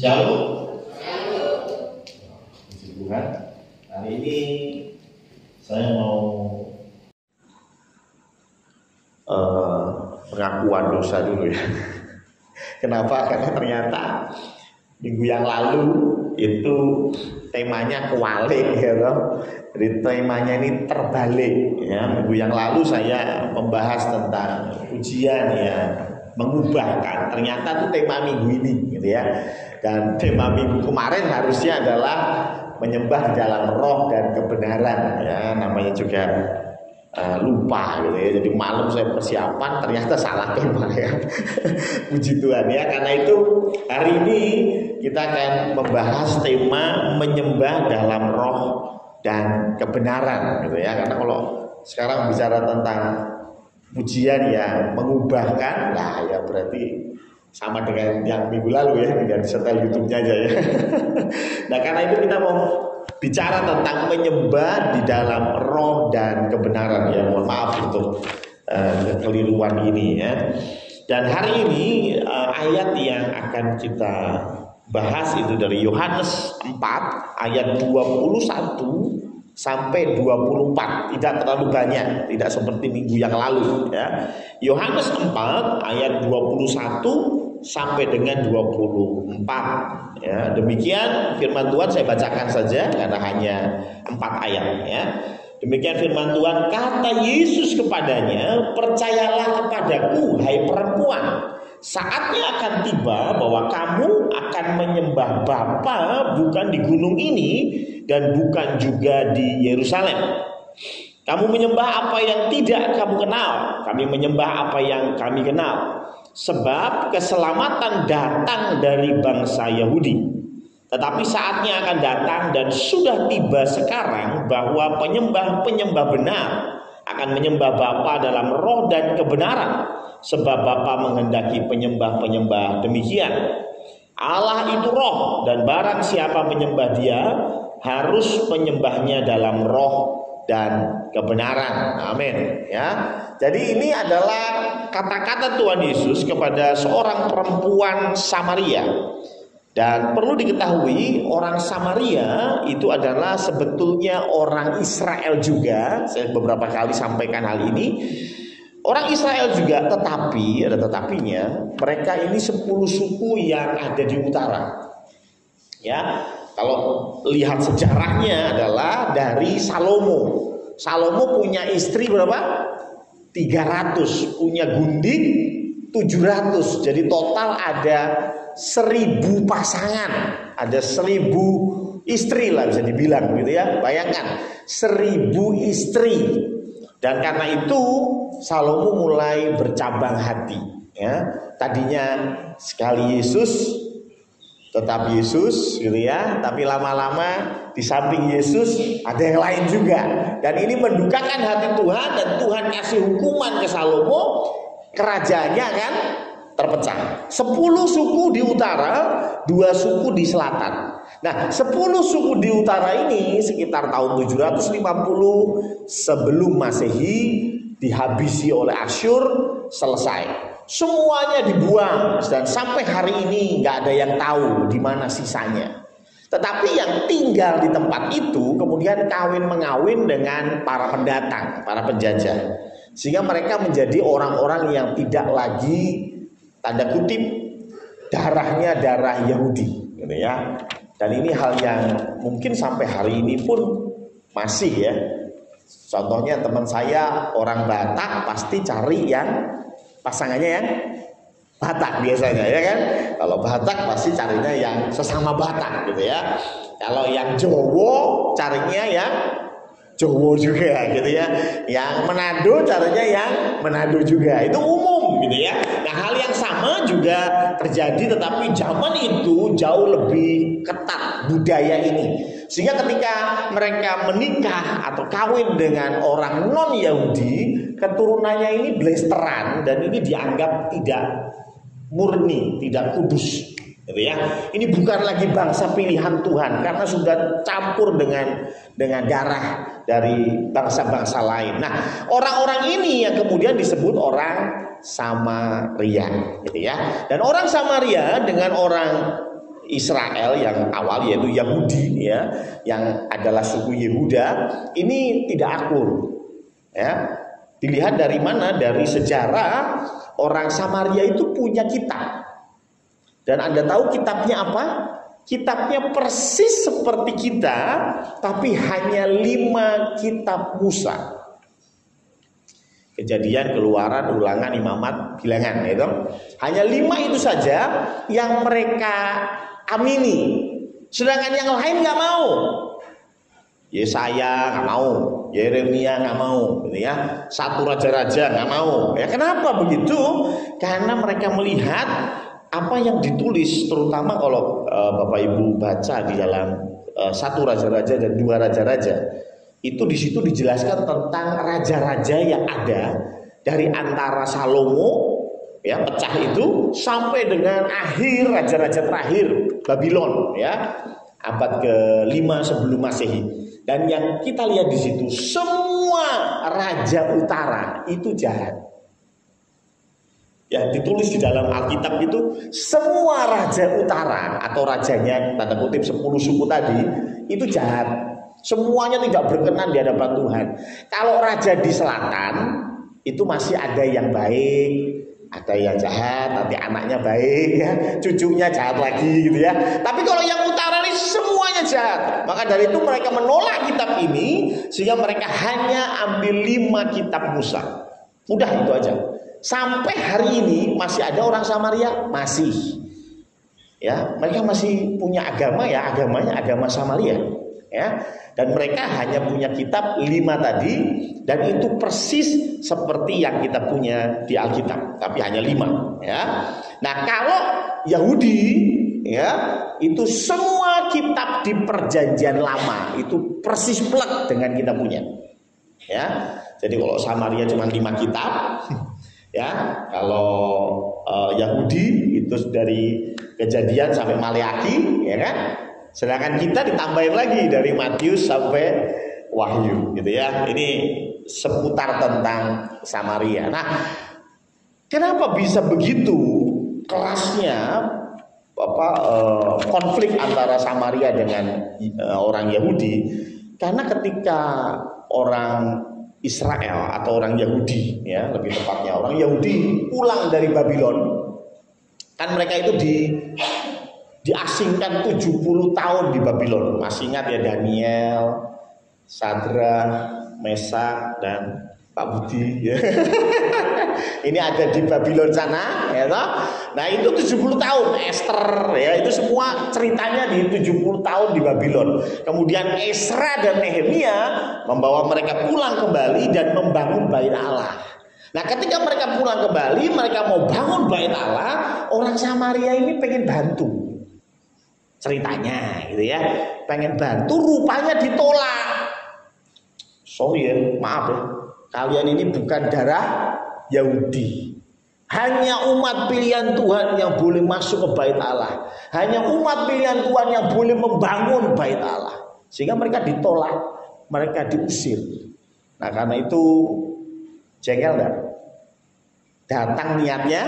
Shalom. Puji Tuhan. Hari ini saya mau pengakuan dosa dulu ya. Kenapa? Karena ternyata minggu yang lalu itu temanya kewalik ya toh. Jadi temanya ini terbalik ya. Minggu yang lalu saya membahas tentang pujian ya, mengubahkan. Ternyata itu tema minggu ini gitu ya. Dan tema minggu kemarin harusnya adalah menyembah di dalam roh dan kebenaran ya. Namanya juga lupa gitu ya. Jadi malam saya persiapan ternyata salah tema ya. Puji Tuhan ya. Karena itu hari ini kita akan membahas tema menyembah dalam roh dan kebenaran gitu ya. Karena kalau sekarang bicara tentang pujian yang mengubahkan, nah ya berarti sama dengan yang minggu lalu ya, tinggal disetel YouTube-nya aja ya. Nah karena itu kita mau bicara tentang menyembah di dalam roh dan kebenaran ya. Mohon maaf untuk kekeliruan ini ya. Dan hari ini ayat yang akan kita bahas itu dari Yohanes 4 ayat 21 sampai 24, tidak terlalu banyak, tidak seperti minggu yang lalu ya. Yohanes 4 ayat 21 sampai dengan 24 ya. Demikian firman Tuhan, saya bacakan saja karena hanya 4 ayat ya. Demikian firman Tuhan, kata Yesus kepadanya, percayalah kepadaku hai perempuan, saatnya akan tiba bahwa kamu akan menyembah Bapa bukan di gunung ini dan bukan juga di Yerusalem. Kamu menyembah apa yang tidak kamu kenal, kami menyembah apa yang kami kenal. Sebab keselamatan datang dari bangsa Yahudi. Tetapi saatnya akan datang dan sudah tiba sekarang bahwa penyembah-penyembah benar akan menyembah Bapa dalam roh dan kebenaran. Sebab Bapa menghendaki penyembah-penyembah demikian. Allah itu roh, dan barang siapa menyembah Dia harus menyembahnya dalam roh dan kebenaran. Amin ya. Jadi ini adalah kata-kata Tuhan Yesus kepada seorang perempuan Samaria. Dan perlu diketahui orang Samaria itu adalah sebetulnya orang Israel juga. Saya beberapa kali sampaikan hal ini. Orang Israel juga, tetapi ada tetapinya, mereka ini 10 suku yang ada di utara. Ya, kalau lihat sejarahnya adalah dari Salomo. Salomo punya istri berapa? 300, punya gundik 700. Jadi total ada 1000 pasangan, ada 1000 istri lah bisa dibilang gitu ya. Bayangkan 1000 istri. Dan karena itu Salomo mulai bercabang hati ya. Tadinya sekali Yesus tetap Yesus gitu ya, tapi lama-lama di samping Yesus ada yang lain juga. Dan ini mendukakan hati Tuhan, dan Tuhan kasih hukuman ke Salomo, kerajaannya kan terpecah. 10 suku di utara, 2 suku di selatan. Nah 10 suku di utara ini sekitar tahun 750 sebelum Masehi dihabisi oleh Asyur, selesai. Semuanya dibuang, dan sampai hari ini nggak ada yang tahu di mana sisanya. Tetapi yang tinggal di tempat itu kemudian kawin-mengawin dengan para pendatang, para penjajah. Sehingga mereka menjadi orang-orang yang tidak lagi tanda kutip darahnya darah Yahudi gitu ya. Dan ini hal yang mungkin sampai hari ini pun masih ya. Contohnya teman saya orang Batak pasti cari yang pasangannya yang Batak biasanya ya kan. Kalau Batak pasti carinya yang sesama Batak gitu ya. Kalau yang Jowo carinya yang Jowo juga gitu ya. Yang Manado carinya yang Manado juga. Itu umum gitu ya. Nah hal yang sama juga terjadi, tetapi zaman itu jauh lebih ketat budaya ini. Sehingga ketika mereka menikah atau kawin dengan orang non-Yahudi, keturunannya ini blesteran, dan ini dianggap tidak murni, tidak kudus gitu ya. Ini bukan lagi bangsa pilihan Tuhan karena sudah campur dengan darah dari bangsa-bangsa lain. Nah, orang-orang ini yang kemudian disebut orang Samaria gitu ya. Dan orang Samaria dengan orang Israel yang awal yaitu Yahudi ya, yang adalah suku Yehuda ini tidak akur. Ya. Dilihat dari mana? Dari sejarah orang Samaria itu punya kitab. Dan Anda tahu kitabnya apa? Kitabnya persis seperti kita, tapi hanya 5 kitab Musa. Kejadian, Keluaran, Ulangan, Imamat, Bilangan, itu hanya 5 itu saja yang mereka amini. Sedangkan yang lain nggak mau. Yesaya nggak mau, Yeremia nggak mau, gitu ya. 1 Raja-Raja nggak mau. Ya kenapa begitu? Karena mereka melihat apa yang ditulis, terutama kalau Bapak Ibu baca di dalam 1 Raja-Raja dan 2 Raja-Raja, itu di situ dijelaskan tentang raja-raja yang ada dari antara Salomo ya pecah itu sampai dengan akhir raja-raja terakhir Babylon ya abad ke-5 sebelum Masehi. Dan yang kita lihat di situ semua raja utara itu jahat. Ya ditulis di dalam Alkitab itu semua raja utara atau rajanya tanda kutip 10 suku tadi itu jahat. Semuanya tidak berkenan di hadapan Tuhan. Kalau raja di selatan itu masih ada yang baik, ada yang jahat, nanti anaknya baik ya, cucunya jahat lagi gitu ya. Tapi kalau yang utara ini semuanya jahat. Maka dari itu mereka menolak kitab ini sehingga mereka hanya ambil 5 kitab Musa. Udah itu aja. Sampai hari ini masih ada orang Samaria masih. Ya, mereka masih punya agama ya, agamanya agama Samaria. Ya, dan mereka hanya punya kitab 5 tadi, dan itu persis seperti yang kita punya di Alkitab, tapi hanya 5 ya. Nah kalau Yahudi ya itu semua kitab di perjanjian lama itu persis plek dengan kita punya ya. Jadi kalau Samaria cuma 5 kitab ya, kalau Yahudi itu dari Kejadian sampai Maleaki ya kan. Sedangkan kita ditambahin lagi dari Matius sampai Wahyu gitu ya. Ini seputar tentang Samaria. Nah, kenapa bisa begitu kerasnya konflik antara Samaria dengan orang Yahudi? Karena ketika orang Israel atau orang Yahudi ya, lebih tepatnya orang Yahudi pulang dari Babylon, kan mereka itu diasingkan 70 tahun di Babylon. Masih ingat ya Daniel, Sadra, Mesak dan Pak Budi ya. Ini ada di Babylon sana ya toh. Nah itu 70 tahun Esther ya, itu semua ceritanya di 70 tahun di Babylon. Kemudian Esra dan Nehemia membawa mereka pulang kembali dan membangun bait Allah. Nah ketika mereka pulang kembali, mereka mau bangun bait Allah, orang Samaria ini pengen bantu. Ceritanya gitu ya, pengen bantu, rupanya ditolak. Sorry ya, maaf ya, kalian ini bukan darah Yahudi. Hanya umat pilihan Tuhan yang boleh masuk ke bait Allah. Hanya umat pilihan Tuhan yang boleh membangun bait Allah. Sehingga mereka ditolak, mereka diusir. Nah karena itu jengkel enggak? Datang niatnya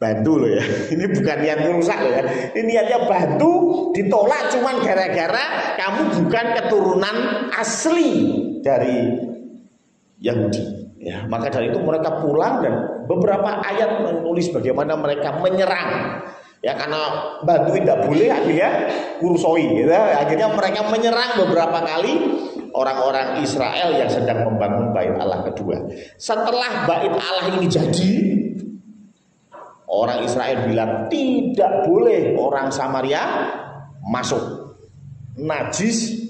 bantu loh ya. Ini bukan niat merusak loh ya. Ini niatnya bantu, ditolak cuman gara-gara kamu bukan keturunan asli dari Yahudi. Ya, maka dari itu mereka pulang dan beberapa ayat menulis bagaimana mereka menyerang. Ya karena bantu tidak boleh akhirnya kurusoi gitu. Akhirnya mereka menyerang beberapa kali orang-orang Israel yang sedang membangun bait Allah kedua. Setelah bait Allah ini jadi, orang Israel bilang tidak boleh orang Samaria masuk, najis,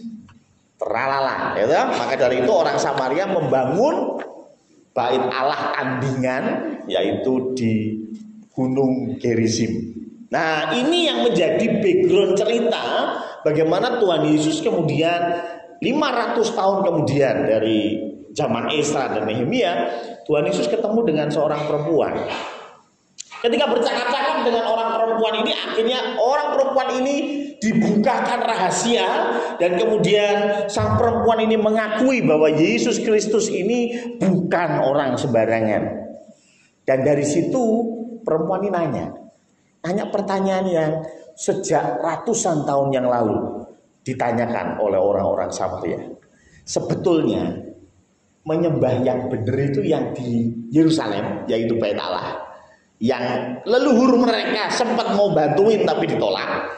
teralala, gitu. Maka dari itu orang Samaria membangun bait Allah tandingan, yaitu di Gunung Gerizim. Nah ini yang menjadi background cerita bagaimana Tuhan Yesus kemudian 500 tahun kemudian dari zaman Esra dan Nehemia, Tuhan Yesus ketemu dengan seorang perempuan. Ketika bercakap-cakap dengan orang perempuan ini, akhirnya orang perempuan ini dibukakan rahasia, dan kemudian sang perempuan ini mengakui bahwa Yesus Kristus ini bukan orang sembarangan. Dan dari situ perempuan ini nanya, Hanya pertanyaan yang sejak ratusan tahun yang lalu ditanyakan oleh orang-orang Samaria. Sebetulnya menyembah yang benar itu yang di Yerusalem, yaitu Bait Allah, yang leluhur mereka sempat mau bantuin tapi ditolak,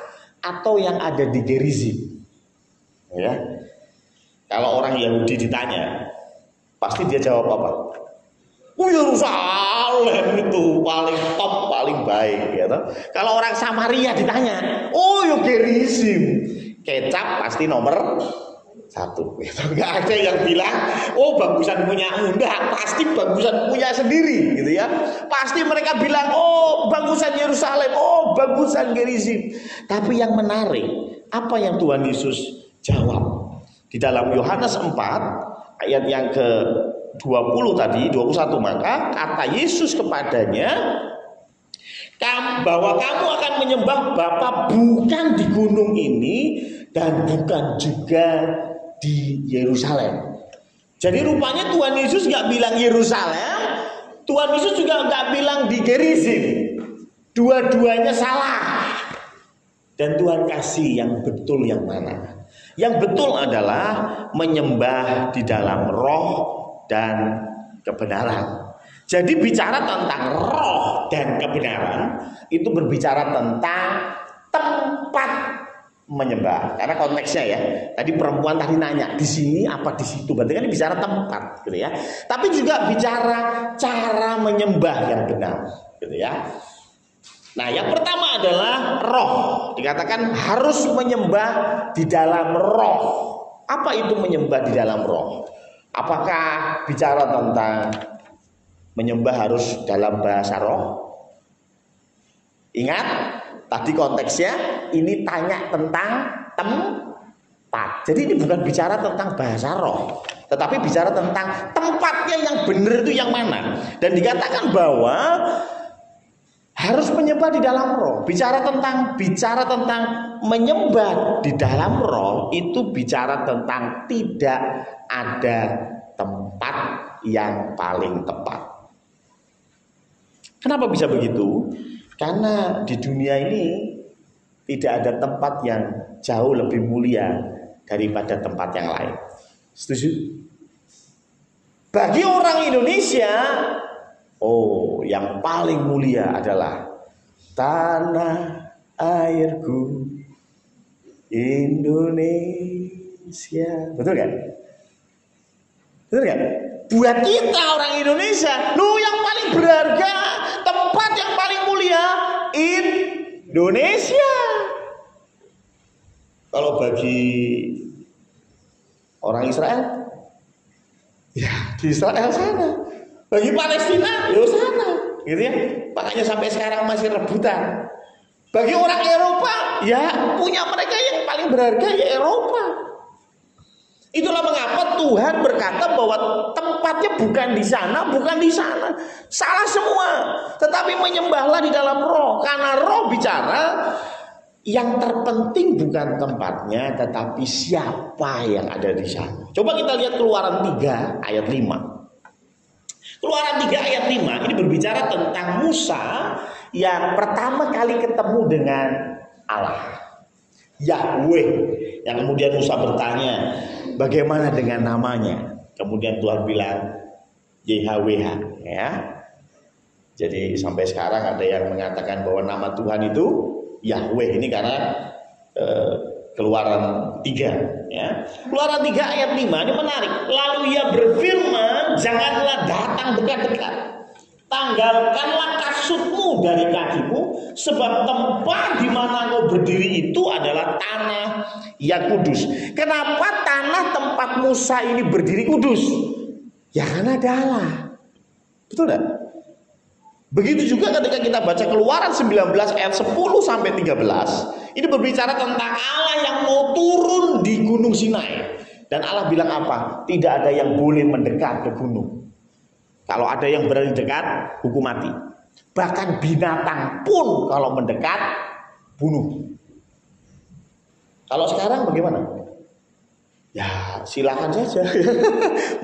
atau yang ada di Gerizim. Ya. Kalau orang Yahudi ditanya, pasti dia jawab apa? Oh, Yerusalem itu paling top, paling baik, gitu. Kalau orang Samaria ditanya, oh yo Gerizim, kecap pasti nomor 1, gitu. Nggak ada yang bilang, oh bagusan punyamu, enggak, pasti bagusan punya sendiri, gitu ya. Pasti mereka bilang, oh bagusan Yerusalem, oh bagusan Gerizim. Tapi yang menarik, apa yang Tuhan Yesus jawab di dalam Yohanes 4 ayat yang ke 20 tadi, 21, maka kata Yesus kepadanya, bahwa kamu akan menyembah Bapa bukan di gunung ini dan bukan juga di Yerusalem. Jadi rupanya Tuhan Yesus nggak bilang Yerusalem, Tuhan Yesus juga nggak bilang di Gerizim. Dua-duanya salah. Dan Tuhan kasih yang betul yang mana? Yang betul adalah menyembah di dalam roh dan kebenaran. Jadi bicara tentang roh dan kebenaran itu berbicara tentang tempat menyembah. Karena konteksnya ya, tadi perempuan tadi nanya di sini apa di situ, berarti kan bicara tempat, gitu ya. Tapi juga bicara cara menyembah yang benar, gitu ya. Nah, yang pertama adalah roh. Dikatakan harus menyembah di dalam roh. Apa itu menyembah di dalam roh? Apakah bicara tentang menyembah harus dalam bahasa roh? Ingat, tadi konteksnya ini tanya tentang tempat. Jadi ini bukan bicara tentang bahasa roh, tetapi bicara tentang tempatnya yang benar itu yang mana. Dan dikatakan bahwa harus menyembah di dalam roh. Bicara tentang menyembah di dalam roh itu bicara tentang tidak ada tempat yang paling tepat. Kenapa bisa begitu? Karena di dunia ini tidak ada tempat yang jauh lebih mulia daripada tempat yang lain. Setuju? Bagi orang Indonesia, oh, yang paling mulia adalah tanah airku Indonesia. Betul kan? Betul kan? Buat kita orang Indonesia, lu yang paling berharga, tempat yang paling mulia Indonesia. Kalau bagi orang Israel, ya di Israel sana. Bagi Palestina, ya sana, gitu ya. Makanya sampai sekarang masih rebutan. Bagi orang Eropa, ya punya mereka yang paling berharga ya Eropa. Itulah mengapa Tuhan berkata bahwa tempatnya bukan di sana, bukan di sana. Salah semua. Tetapi menyembahlah di dalam roh. Karena roh bicara yang terpenting bukan tempatnya, tetapi siapa yang ada di sana. Coba kita lihat Keluaran 3 ayat 5. Keluaran 3 ayat 5 ini berbicara tentang Musa yang pertama kali ketemu dengan Allah, Yahweh. Yang kemudian Musa bertanya, bagaimana dengan namanya? Kemudian Tuhan bilang YHWH, ya. Jadi sampai sekarang ada yang mengatakan bahwa nama Tuhan itu Yahweh. Ini karena Keluaran 3, ya. Keluaran 3 ayat 5 ini menarik. Lalu ia berfirman, janganlah datang dekat-dekat. Tanggalkanlah kasutmu dari kakimu, sebab tempat di mana kau berdiri itu adalah tanah yang kudus. Kenapa tanah tempat Musa ini berdiri kudus? Ya karena ada Allah. Betul tidak? Begitu juga ketika kita baca Keluaran 19 ayat 10 sampai 13, ini berbicara tentang Allah yang mau turun di Gunung Sinai. Dan Allah bilang apa? Tidak ada yang boleh mendekat ke gunung. Kalau ada yang berani dekat, hukum mati. Bahkan binatang pun kalau mendekat, bunuh. Kalau sekarang bagaimana? Ya silakan saja.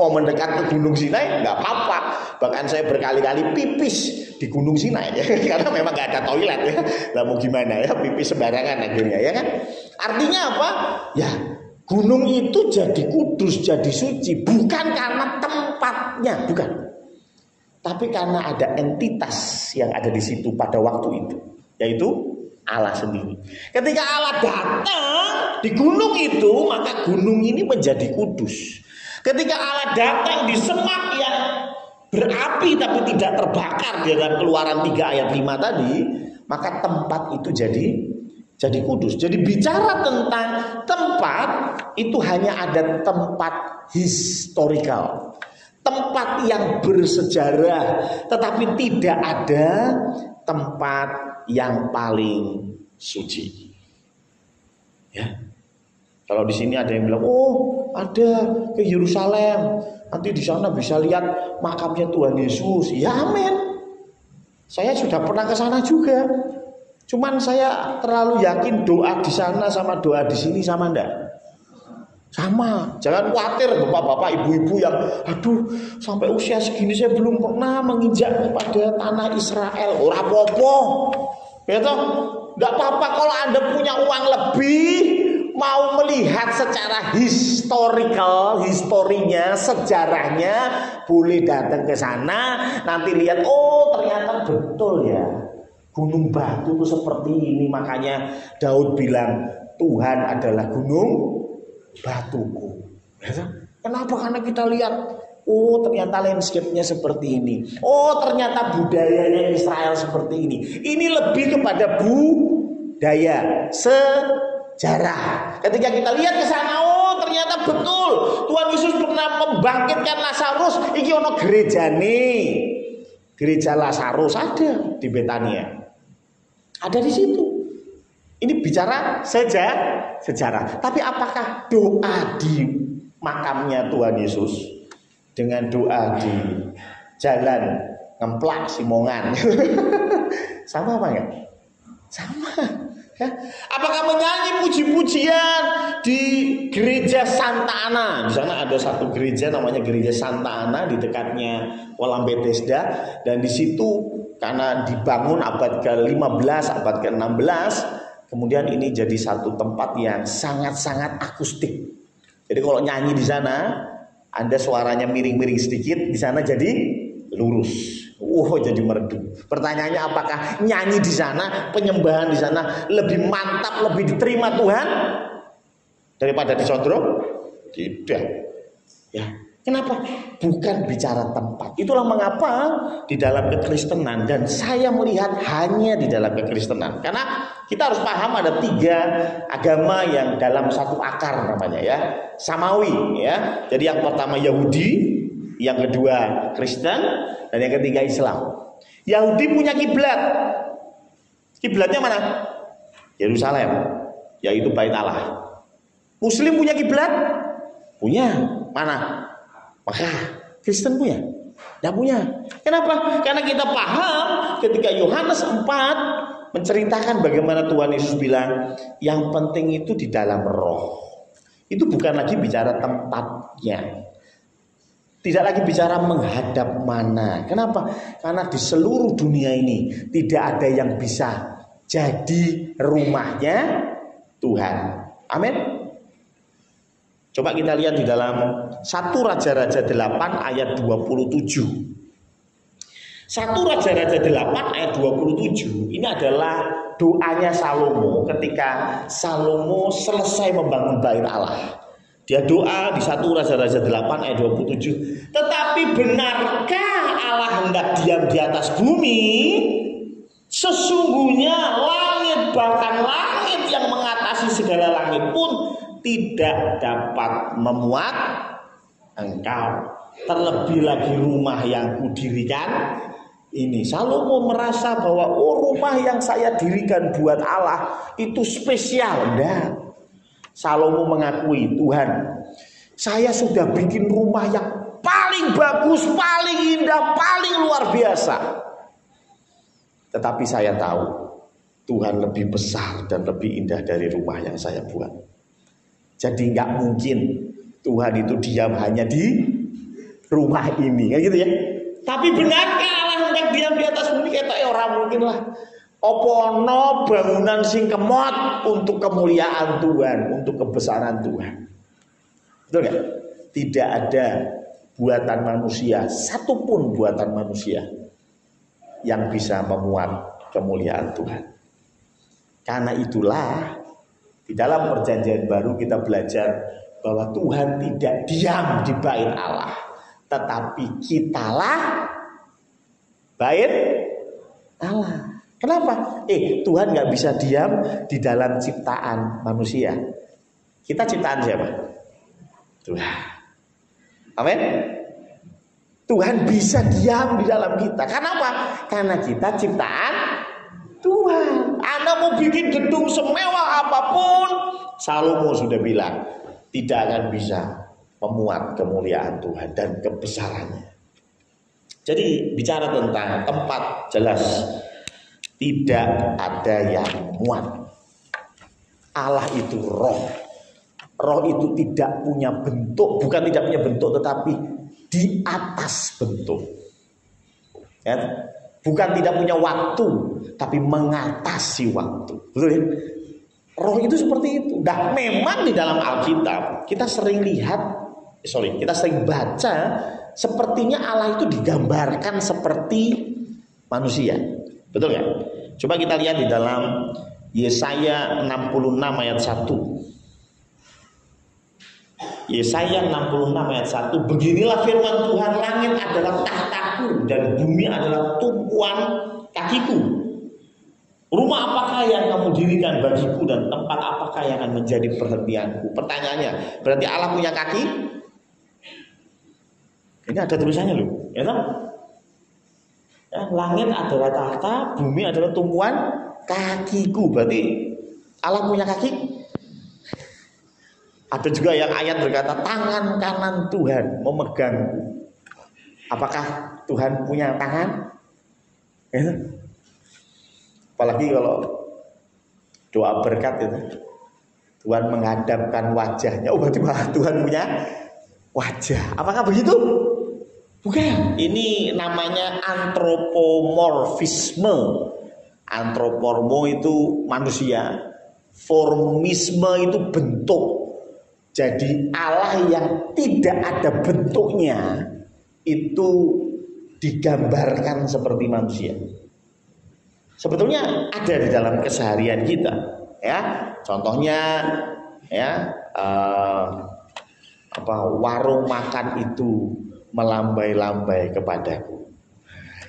Mau mendekat ke Gunung Sinai nggak apa-apa. Bahkan saya berkali-kali pipis di Gunung Sinai ya. Karena memang nggak ada toilet ya. Lah mau gimana ya, pipis sembarangan akhirnya ya kan. Artinya apa? Ya gunung itu jadi kudus, jadi suci bukan karena tempatnya, bukan. Tapi karena ada entitas yang ada di situ pada waktu itu, yaitu Allah sendiri. Ketika Allah datang di gunung itu, maka gunung ini menjadi kudus. Ketika Allah datang di semak yang berapi tapi tidak terbakar dalam Keluaran 3 ayat 5 tadi, maka tempat itu jadi kudus. Jadi bicara tentang tempat itu hanya ada tempat historikal, tempat yang bersejarah, tetapi tidak ada tempat yang paling suci. Ya. Kalau di sini ada yang bilang, "Oh, ada ke Yerusalem. Nanti di sana bisa lihat makamnya Tuhan Yesus." Ya, amin. Saya sudah pernah ke sana juga. Cuman saya terlalu yakin doa di sana sama doa di sini sama enggak? Sama. Jangan khawatir bapak-bapak, ibu-ibu yang aduh sampai usia segini saya belum pernah menginjak pada tanah Israel. Ora apa-apa. Ya toh? Enggak apa-apa kalau Anda punya uang lebih, mau melihat secara historinya, sejarahnya, boleh datang ke sana, nanti lihat oh ternyata betul ya. Gunung batu itu seperti ini, makanya Daud bilang Tuhan adalah gunung batuku. Kenapa? Karena kita lihat, oh ternyata landscape-nya seperti ini. Oh ternyata budayanya Israel seperti ini. Ini lebih kepada budaya, sejarah. Ketika kita lihat ke sana, oh ternyata betul Tuhan Yesus pernah membangkitkan Lazarus. Iki ono gereja nih, gereja Lazarus ada di Betania. Ada di situ. Ini bicara sejarah. Tapi apakah doa di makamnya Tuhan Yesus dengan doa di jalan ngemplak Simongan sama apa enggak? Sama. Ya. Apakah menyanyi puji-pujian di gereja Santa Ana? Di sana ada satu gereja namanya gereja Santa Ana di dekatnya Kolam Bethesda, dan di situ karena dibangun abad ke-15, abad ke-16, kemudian ini jadi satu tempat yang sangat-sangat akustik. Jadi kalau nyanyi di sana, Anda suaranya miring-miring sedikit, di sana jadi lurus. Jadi merdu. Pertanyaannya, apakah nyanyi di sana, penyembahan di sana lebih mantap, lebih diterima Tuhan daripada di Sondro? Tidak. Ya. Kenapa? Bukan bicara tempat. Itulah mengapa di dalam kekristenan, dan saya melihat hanya di dalam kekristenan, karena kita harus paham ada 3 agama yang dalam satu akar namanya ya, Samawi ya. Jadi yang pertama Yahudi, yang kedua Kristen, dan yang ketiga Islam. Yahudi punya kiblat. Kiblatnya mana? Yerusalem, yaitu Bait Allah. Muslim punya kiblat? Punya. Mana? Maka Kristen punya? Tidak punya. Kenapa? Karena kita paham ketika Yohanes 4 menceritakan bagaimana Tuhan Yesus bilang, yang penting itu di dalam roh. Itu bukan lagi bicara tempatnya. Tidak lagi bicara menghadap mana. Kenapa? Karena di seluruh dunia ini tidak ada yang bisa jadi rumahnya Tuhan. Amin. Coba kita lihat di dalam 1 Raja-Raja 8 ayat 27. 1 Raja-Raja 8 ayat 27 ini adalah doanya Salomo ketika Salomo selesai membangun bait Allah. Dia doa di 1 Raja-Raja 8 ayat 27. Tetapi benarkah Allah hendak diam di atas bumi? Sesungguhnya langit, bahkan langit yang mengatasi segala langit pun tidak dapat memuat engkau. Terlebih lagi rumah yang kudirikan ini. Salomo merasa bahwa rumah yang saya dirikan buat Allah itu spesial. Enggak. Salomo mengakui, Tuhan, saya sudah bikin rumah yang paling bagus, paling indah, paling luar biasa. Tetapi saya tahu Tuhan lebih besar dan lebih indah dari rumah yang saya buat. Jadi nggak mungkin Tuhan itu diam hanya di rumah ini, kayak gitu ya. Tapi benarkah Allah hendak diam di atas bumi? Kata orang mungkin lah. Apa ono bangunan sing kemot untuk kemuliaan Tuhan, untuk kebesaran Tuhan. Betul gak? Tidak ada buatan manusia, satupun buatan manusia yang bisa memuat kemuliaan Tuhan. Karena itulah di dalam perjanjian baru kita belajar bahwa Tuhan tidak diam di bait Allah, tetapi kitalah bait Allah. Kenapa? Tuhan nggak bisa diam di dalam ciptaan manusia. Kita ciptaan siapa? Tuhan. Amin. Tuhan bisa diam di dalam kita. Kenapa? Karena kita ciptaan Tuhan. Anda mau bikin gedung semewah apapun, Salomo sudah bilang tidak akan bisa memuat kemuliaan Tuhan dan kebesarannya. Jadi bicara tentang tempat, jelas tidak ada yang muat. Allah itu roh. Roh itu tidak punya bentuk, bukan tidak punya bentuk, tetapi di atas bentuk. Ya? Bukan tidak punya waktu, tapi mengatasi waktu. Betul ya? Roh itu seperti itu. Nah, memang di dalam Alkitab kita sering kita sering baca sepertinya Allah itu digambarkan seperti manusia. Betul nggak? Coba kita lihat di dalam Yesaya 66 ayat 1. Yesaya 66 ayat 1. Beginilah firman Tuhan, langit adalah tahtaku dan bumi adalah tumpuan kakiku. Rumah apakah yang kamu dirikan bagiku dan tempat apakah yang akan menjadi perhentianku? Pertanyaannya, berarti Allah punya kaki? Ini ada tulisannya loh, ya toh? Ya, langit adalah tahta, bumi adalah tumpuan kakiku. Berarti Allah punya kaki? Ada juga yang ayat berkata tangan kanan Tuhan memegangku. Apakah Tuhan punya tangan? Ya. Apalagi kalau doa berkat itu, Tuhan menghadapkan wajahnya. Oh, berarti Tuhan punya wajah. Apakah begitu? Bukan. Ini namanya antropomorfisme. Antropomormo itu manusia, formisme itu bentuk. Jadi Allah yang tidak ada bentuknya itu digambarkan seperti manusia. Sebetulnya ada di dalam keseharian kita, ya. Contohnya, ya, warung makan itu melambai-lambai kepadaku.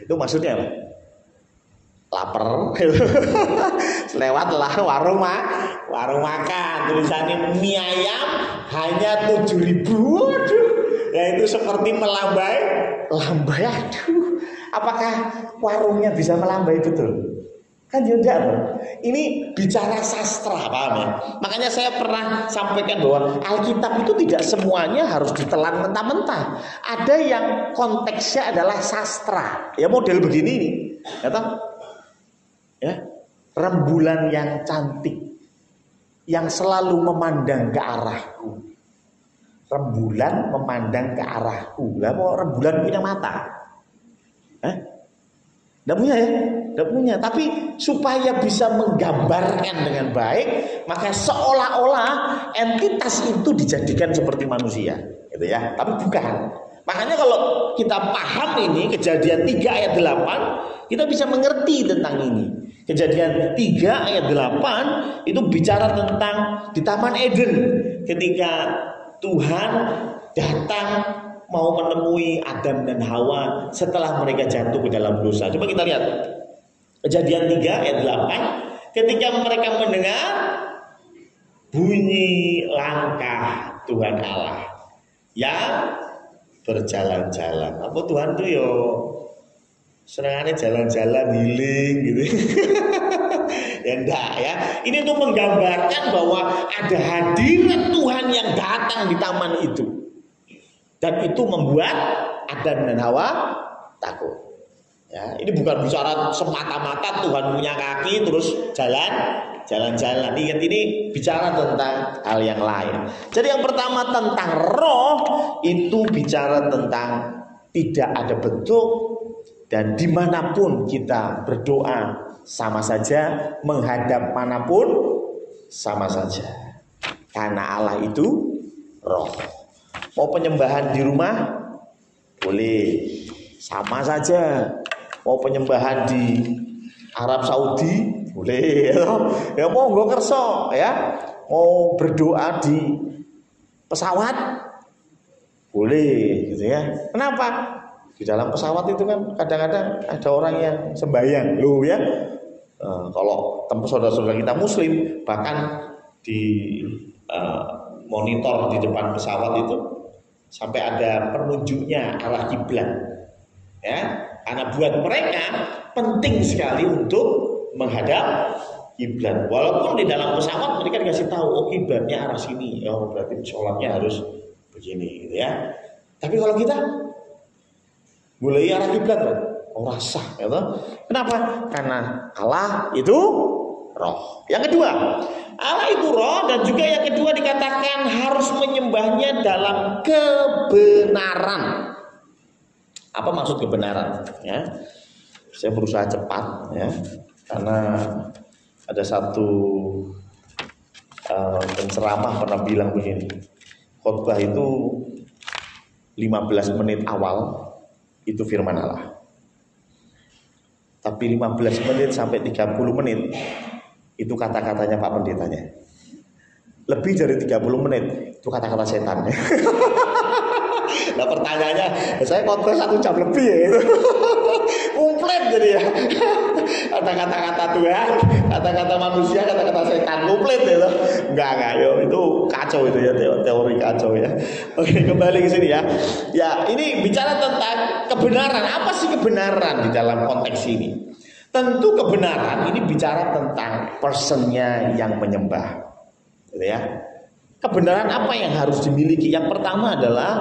Itu maksudnya apa? Lapar. Lewatlah warung makan, tulisannya mie ayam hanya 7.000. Waduh, ya itu seperti melambai. Aduh, apakah warungnya bisa melambai betul? Kan tidak. Ini bicara sastra, paham ya? Makanya saya pernah sampaikan bahwa Alkitab itu tidak semuanya harus ditelan mentah-mentah. Ada yang konteksnya adalah sastra. Ya model begini nih, ya toh? Ya, rembulan yang cantik yang selalu memandang ke arahku. Rembulan memandang ke arahku. Lah mau rembulan punya mata? Tidak punya ya? Tidak punya. Tapi supaya bisa menggambarkan dengan baik, maka seolah-olah entitas itu dijadikan seperti manusia, gitu ya. Tapi bukan. Makanya kalau kita paham ini Kejadian 3 ayat 8, kita bisa mengerti tentang ini. Kejadian 3 ayat 8 itu bicara tentang di Taman Eden ketika Tuhan datang mau menemui Adam dan Hawa setelah mereka jatuh ke dalam dosa. Coba kita lihat Kejadian 3 ayat 8. Ketika mereka mendengar bunyi langkah Tuhan Allah yang berjalan-jalan. Apa Tuhan tuh yo senangannya jalan-jalan healing gitu. Ya enggak ya. Ini untuk menggambarkan bahwa ada hadirat Tuhan yang datang di taman itu. Dan itu membuat Adam dan Hawa takut. Ya, ini bukan bicara semata-mata Tuhan punya kaki terus jalan jalan-jalan. Ingat, ini bicara tentang hal yang lain. Jadi yang pertama tentang roh itu bicara tentang tidak ada bentuk, dan dimanapun kita berdoa sama saja, menghadap manapun sama saja. Karena Allah itu roh. Mau penyembahan di rumah boleh, sama saja. Mau penyembahan di Arab Saudi boleh, ya mau nggak kerso, ya mau berdoa di pesawat boleh, gitu ya. Kenapa? Di dalam pesawat itu kan kadang-kadang ada orang yang sembahyang, loh ya. Kalau saudara-saudara kita Muslim, bahkan di monitor di depan pesawat itu sampai ada penunjuknya arah kiblat, ya. Karena buat mereka penting sekali untuk menghadap kiblat. Walaupun di dalam pesawat mereka dikasih tahu, oh kiblatnya arah sini, oh berarti sholatnya harus begini, gitu ya. Tapi kalau kita mulai arah kiblat, oh rasah, gitu. Kenapa? Karena Allah itu roh. Yang kedua, Allah itu roh, dan juga yang kedua dikatakan harus menyembahnya dalam kebenaran. Apa maksud kebenaran? Ya, saya berusaha cepat, ya, karena ada satu penceramah pernah bilang begini, khotbah itu 15 menit awal itu firman Allah, tapi 15 menit sampai 30 menit itu kata-katanya Pak Pendetanya. Lebih dari 30 menit itu kata-kata setan. Nah pertanyaannya, saya khotbah 1 jam lebih ya itu. Komplit jadi ya. Kata-kata Tuhan, kata-kata manusia, kata-kata setan, komplit ya. Enggak yo, itu kacau itu ya, teori kacau ya. Oke, kembali ke sini ya. Ya, ini bicara tentang kebenaran. Apa sih kebenaran di dalam konteks ini? Tentu kebenaran ini bicara tentang personnya yang menyembah, gitu ya. Kebenaran apa yang harus dimiliki? Yang pertama adalah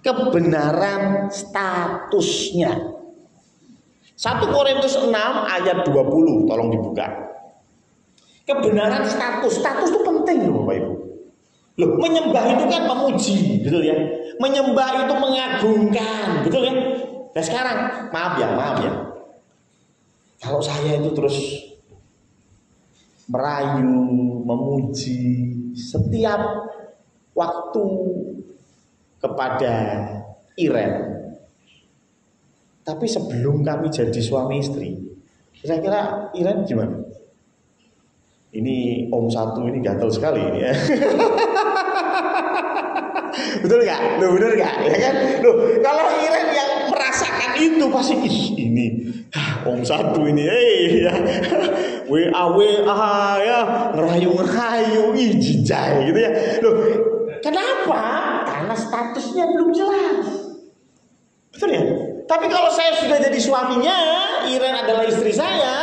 kebenaran statusnya. 1 Korintus 6 ayat 20, tolong dibuka. Kebenaran status. Status itu penting loh Bapak Ibu. Loh, menyembah itu kan memuji, betul ya? Menyembah itu mengagungkan, betul ya? Nah sekarang, maaf ya. Kalau saya itu terus merayu, memuji setiap waktu kepada Iren, tapi sebelum kami jadi suami istri, kira-kira Iren gimana? Ini Om Satu ini gatel sekali ini ya. Betul nggak? Bener nggak? Ya kan? Loh, kalau Iren yang merasakan itu pasti ini Om Satu ini, ya WA ya ngerayu ijijai gitu ya. Loh, kenapa? Karena statusnya belum jelas. Betul ya? Tapi kalau saya sudah jadi suaminya, Iren adalah istri saya,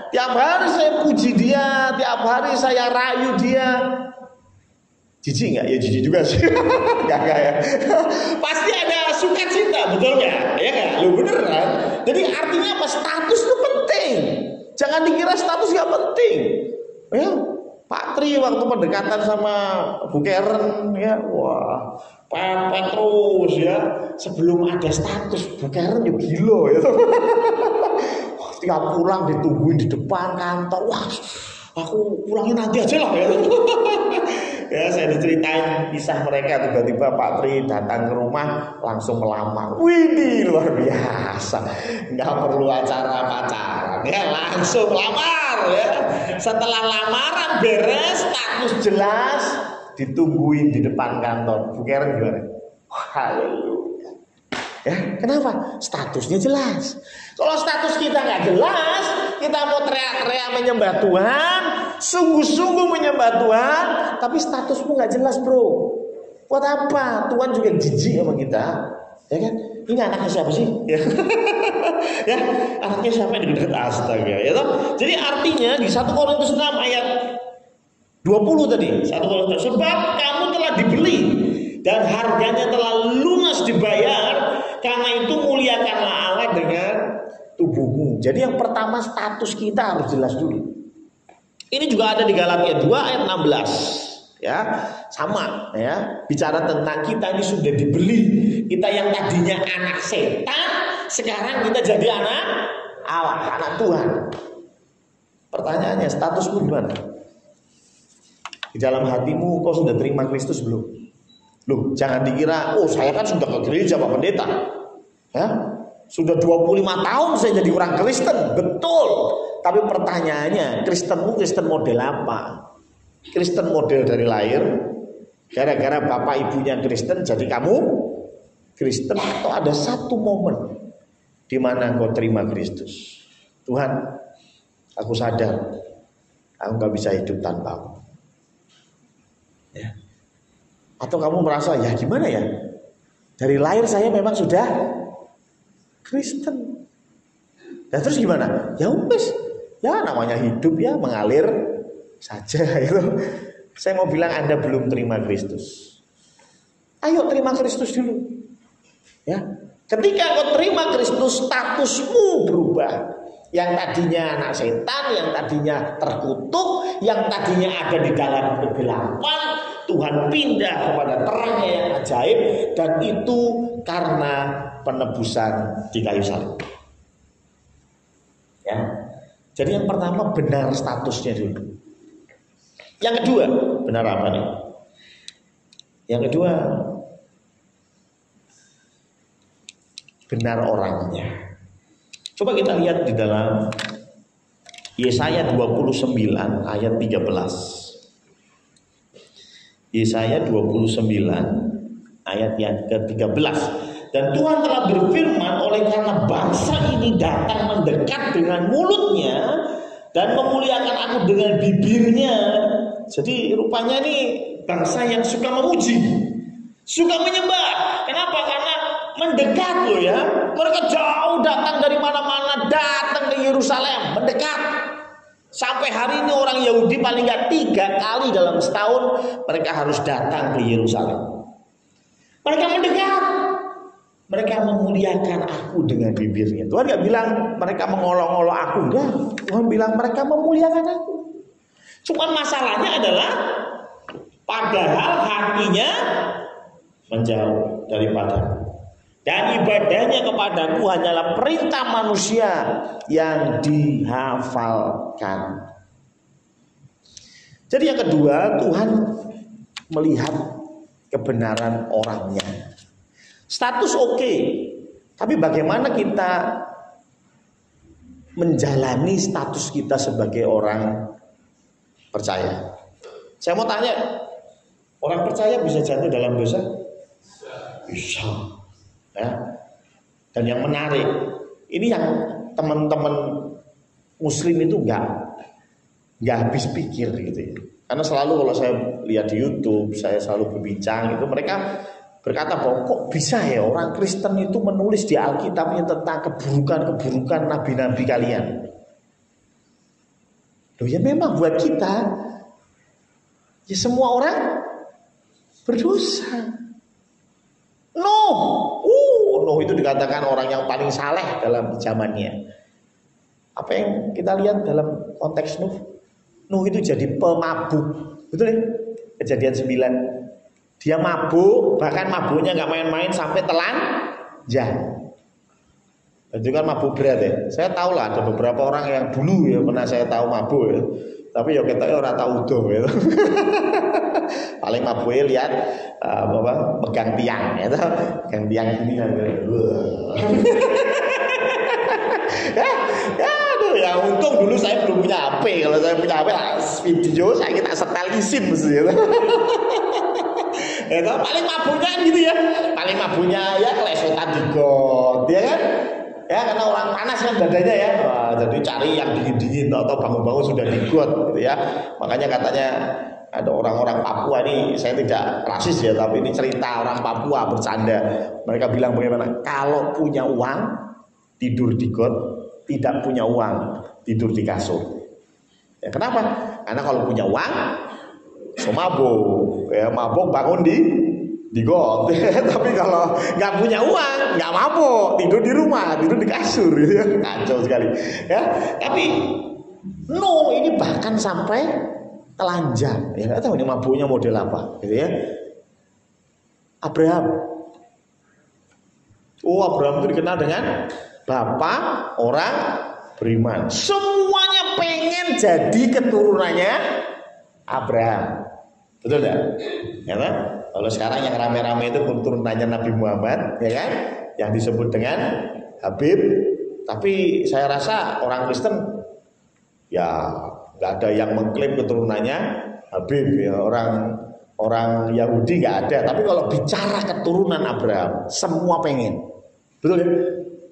tiap hari saya puji dia, tiap hari saya rayu dia. Jijik nggak? Ya jijik juga sih. Gak ya. Pasti ada sukacita, betul nggak? Ya nggak? Lu bener kan? Jadi artinya apa? Status itu penting. Jangan dikira status nggak penting. Ya, Pak Tri waktu pendekatan sama Bu Karen, ya, wah, pepet terus ya. Sebelum ada status, Bu Karen ya gila ya. Tiap pulang ditungguin di depan kantor. Wah, aku pulangnya nanti aja lah ya. Ya, saya diceritain kisah mereka, tiba-tiba Pak Tri datang ke rumah langsung melamar. Wih, luar biasa. Nggak perlu acara pacaran, ya langsung lamar ya. Setelah lamaran beres, status jelas, ditungguin di depan kantor. Bu Karen gimana? Haleluya. Ya, kenapa? Statusnya jelas. Kalau status kita nggak jelas, kita mau teriak-teriak menyembah Tuhan, sungguh-sungguh menyembah Tuhan, tapi statusmu nggak jelas, bro. Buat apa? Tuhan juga jijik sama kita, ya kan? Ini anaknya siapa sih? Ya, ya, anaknya siapa yang dekat? Astaga, ya toh? Jadi artinya di 1 Korintus 6 ayat 20 tadi, 1 Korintus, sebab kamu telah dibeli dan harganya telah lunas dibayar, karena itu muliakanlah Allah dengan tubuhmu. Jadi yang pertama status kita harus jelas dulu. Ini juga ada di Galatia 2 ayat 16. Ya, sama ya. Bicara tentang kita ini sudah dibeli. Kita yang tadinya anak setan, sekarang kita jadi anak Allah, anak Tuhan. Pertanyaannya, statusmu gimana? Di dalam hatimu kau sudah terima Kristus belum? Loh, jangan dikira, oh saya kan sudah ke gereja Pak Pendeta. Ya, sudah 25 tahun saya jadi orang Kristen. Betul. Tapi pertanyaannya, Kristenmu Kristen model apa? Kristen model dari lahir, gara-gara bapak ibunya Kristen jadi kamu Kristen, atau ada satu momen di mana engkau terima Kristus? Tuhan, aku sadar aku gak bisa hidup tanpamu. Ya. Atau kamu merasa, ya gimana ya? Dari lahir saya memang sudah Kristen. Dan terus gimana? Ya wes, ya namanya hidup ya mengalir saja itu. Saya mau bilang Anda belum terima Kristus. Ayo terima Kristus dulu. Ya. Ketika kau terima Kristus, statusmu berubah. Yang tadinya anak setan, yang tadinya terkutuk, yang tadinya ada di dalam kegelapan, Tuhan pindah kepada terangnya yang ajaib, dan itu karena penebusan di kayu salib. Ya. Jadi yang pertama benar statusnya dulu. Yang kedua, benar apa nih? Yang kedua, benar orangnya. Coba kita lihat di dalam Yesaya 29 ayat 13. Yesaya 29 ayat yang ke-13. Dan Tuhan telah berfirman, oleh karena bangsa ini datang mendekat dengan mulutnya dan memuliakan aku dengan bibirnya. Jadi rupanya ini bangsa yang suka memuji, suka menyembah. Kenapa? Karena mendekat loh ya. Mereka jauh datang dari mana-mana, datang ke Yerusalem, mendekat. Sampai hari ini orang Yahudi paling nggak 3 kali dalam setahun mereka harus datang ke Yerusalem. Mereka mendekat. Mereka memuliakan aku dengan bibirnya. Tuhan nggak bilang mereka mengolok-olok aku, enggak. Tuhan bilang mereka memuliakan aku. Cuman masalahnya adalah padahal hatinya menjauh daripada. Dan ibadahnya kepadaku hanyalah perintah manusia yang dihafalkan. Jadi yang kedua, Tuhan melihat kebenaran orangnya. Status oke, tapi bagaimana kita menjalani status kita sebagai orang percaya? Saya mau tanya, orang percaya bisa jatuh dalam dosa? Bisa. Ya. Dan yang menarik, ini yang teman-teman Muslim itu nggak habis pikir gitu ya. Karena selalu kalau saya lihat di YouTube, saya selalu berbincang itu, mereka berkata bahwa kok bisa ya orang Kristen itu menulis di Alkitabnya tentang keburukan-keburukan nabi-nabi kalian. Loh ya memang buat kita ya semua orang berdosa. Nuh itu dikatakan orang yang paling saleh dalam zamannya. Apa yang kita lihat dalam konteks Nuh? Nuh itu jadi pemabuk. Betul ya? Kejadian 9. Dia mabuk, bahkan mabuknya nggak main-main sampai telanjang. Itu kan mabuk berat ya. Saya tahu lah ada beberapa orang yang dulu ya pernah saya tahu mabuk ya. Tapi ya kita orang tahu udah ya. Paling mabuknya lihat pegang tiang ya, pegang tiang ini kan. Ya untung dulu saya belum punya HP. Kalau saya punya HP, video saya kita setel isin mesti ya. Ya, paling mabuknya gitu ya. Paling mabuknya ya kelesetan di got, ya kan? Ya karena orang panas kan badannya ya. Wah, jadi cari yang dingin-dingin atau bangun-bangun sudah di got gitu ya. Makanya katanya ada orang-orang Papua ini, saya tidak rasis ya, tapi ini cerita orang Papua bercanda. Mereka bilang bagaimana? Kalau punya uang tidur di got, tidak punya uang tidur di kasur. Ya, kenapa? Karena kalau punya uang so mabuk, ya mabuk bangun di got. Tapi kalau nggak punya uang, nggak mabuk, tidur di rumah, tidur di kasur, gitu ya. Kacau sekali. Ya, tapi No, ini bahkan sampai telanjang. Ya nggak tahu ini mabuknya model apa, gitu ya. Abraham. Oh, Abraham itu dikenal dengan bapak orang beriman. Semuanya pengen jadi keturunannya Abraham. Betul enggak? Ya kan? Kalau sekarang yang rame-rame itu keturunannya Nabi Muhammad, ya kan? Yang disebut dengan Habib. Tapi saya rasa orang Kristen ya nggak ada yang mengklaim keturunannya Habib, ya. Orang Yahudi nggak ada. Tapi kalau bicara keturunan Abraham, semua pengen. Betul ya?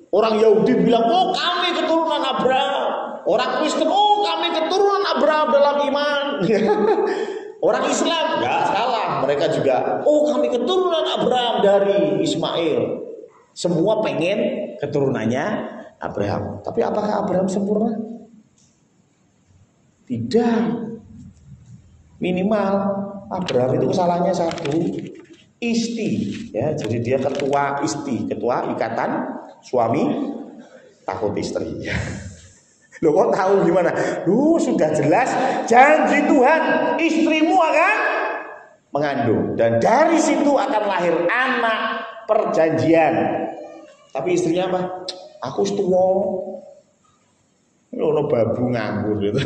Orang Yahudi bilang, oh kami keturunan Abraham. Orang Kristen, oh kami keturunan Abraham dalam iman. Orang Islam nggak salah, mereka juga, oh kami keturunan Abraham dari Ismail. Semua pengen keturunannya Abraham. Tapi apakah Abraham sempurna? Tidak. Minimal Abraham itu kesalahannya satu, isti, ya. Jadi dia ketua isti, ketua ikatan suami takut istri. Loh kok tahu gimana? Sudah jelas janji Tuhan, istrimu akan mengandung dan dari situ akan lahir anak perjanjian. Tapi istrinya apa? Aku setua. Ono babu nganggur gitu.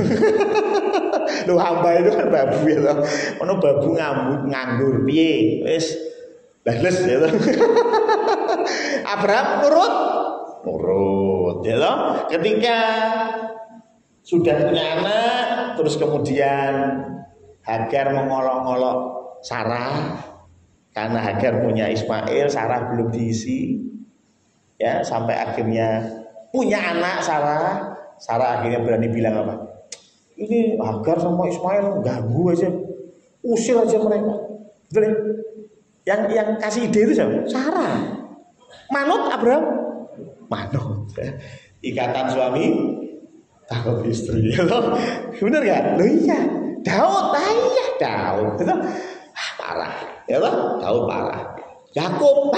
Loh hamba itu kan babu ya toh. Ono babu nganggur piye? Wis bales ya toh. Abraham nurut ya toh. Ketika sudah punya anak, terus kemudian Hagar mengolok-olok Sarah karena Hagar punya Ismail, Sarah belum diisi. Ya, sampai akhirnya punya anak Sarah. Sarah akhirnya berani bilang apa? Ini Hagar sama Ismail ganggu aja, usir aja mereka. Betul ya? Yang kasih ide itu siapa? Sarah. Manut Abraham? Manut. Ya. Ikatan suami takut istri. Bener gak? Loh iya. Daud, Daud. Itu parah. Ya toh? Daud parah. Yakub,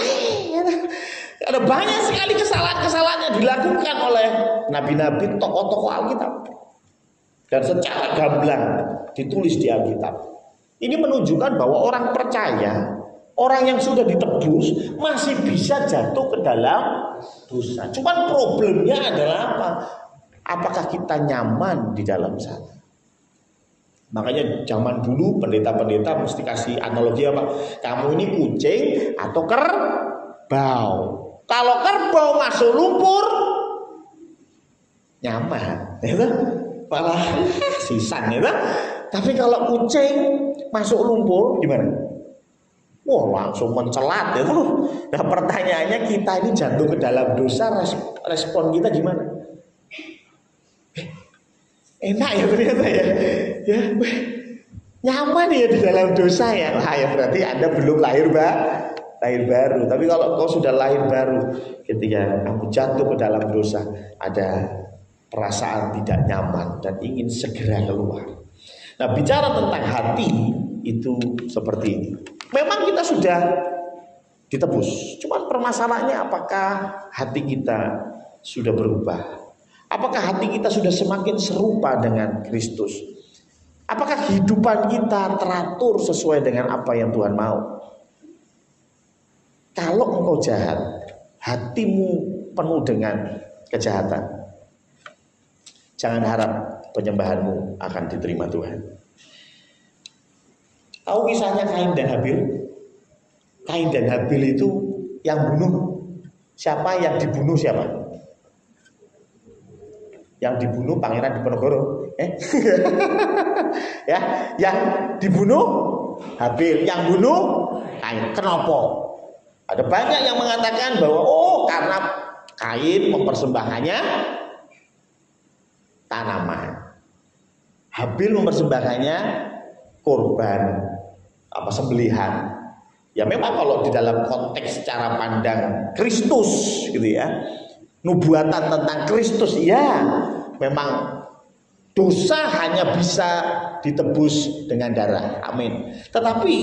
ada banyak sekali kesalahan-kesalahan yang dilakukan oleh nabi-nabi, tokoh-tokoh Alkitab. Dan secara gamblang ditulis di Alkitab. Ini menunjukkan bahwa orang percaya, orang yang sudah ditebus masih bisa jatuh ke dalam dosa. Cuman problemnya adalah apa? Apakah kita nyaman di dalam sana? Makanya zaman dulu pendeta-pendeta mesti kasih analogi apa? Kamu ini kucing atau kerbau. Kalau kerbau masuk lumpur nyaman, gitu? Malah sisan, gitu? Tapi kalau kucing masuk lumpur gimana? Wah langsung mencelat, gitu. Nah pertanyaannya kita ini jatuh ke dalam dosa, respon kita gimana? Enak ya ternyata ya, nyaman ya di dalam dosa ya. Wah ya berarti Anda belum lahir baru. Tapi kalau kau sudah lahir baru, ketika kamu jatuh ke dalam dosa, ada perasaan tidak nyaman dan ingin segera keluar. Nah bicara tentang hati itu seperti ini. Memang kita sudah ditebus, cuman permasalahannya apakah hati kita sudah berubah? Apakah hati kita sudah semakin serupa dengan Kristus? Apakah kehidupan kita teratur sesuai dengan apa yang Tuhan mau? Kalau engkau jahat, hatimu penuh dengan kejahatan, jangan harap penyembahanmu akan diterima Tuhan. Tahu kisahnya Kain dan Habil? Kain dan Habil itu yang bunuh siapa? Yang dibunuh siapa? Yang dibunuh Pangeran Diponegoro. Ya, yang dibunuh Habil, yang bunuh Kain. Kenapa? Ada banyak yang mengatakan bahwa karena Kain mempersembahkannya tanaman, Habil mempersembahkannya korban sembelihan. Ya memang kalau di dalam konteks cara pandang Kristus gitu ya, nubuatan tentang Kristus, ya memang dosa hanya bisa ditebus dengan darah. Amin. Tetapi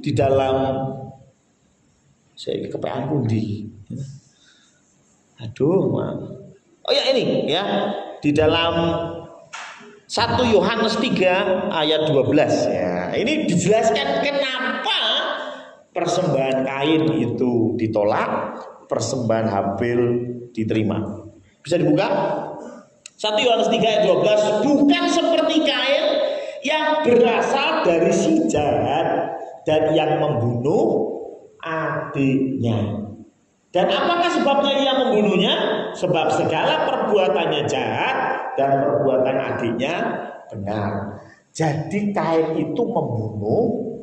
di dalam saya kepean pundi. Aduh, oh ya ini ya, di dalam 1 Yohanes 3 ayat 12 ya. Ini dijelaskan kenapa persembahan Kain itu ditolak, persembahan Habil diterima. Bisa dibuka? 1 Yohanes 3 ayat 12, bukan seperti Kain yang berasal dari si jahat dan yang membunuh adiknya. Dan apakah sebabnya ia membunuhnya? Sebab segala perbuatannya jahat dan perbuatan adiknya benar. Jadi Kain itu membunuh,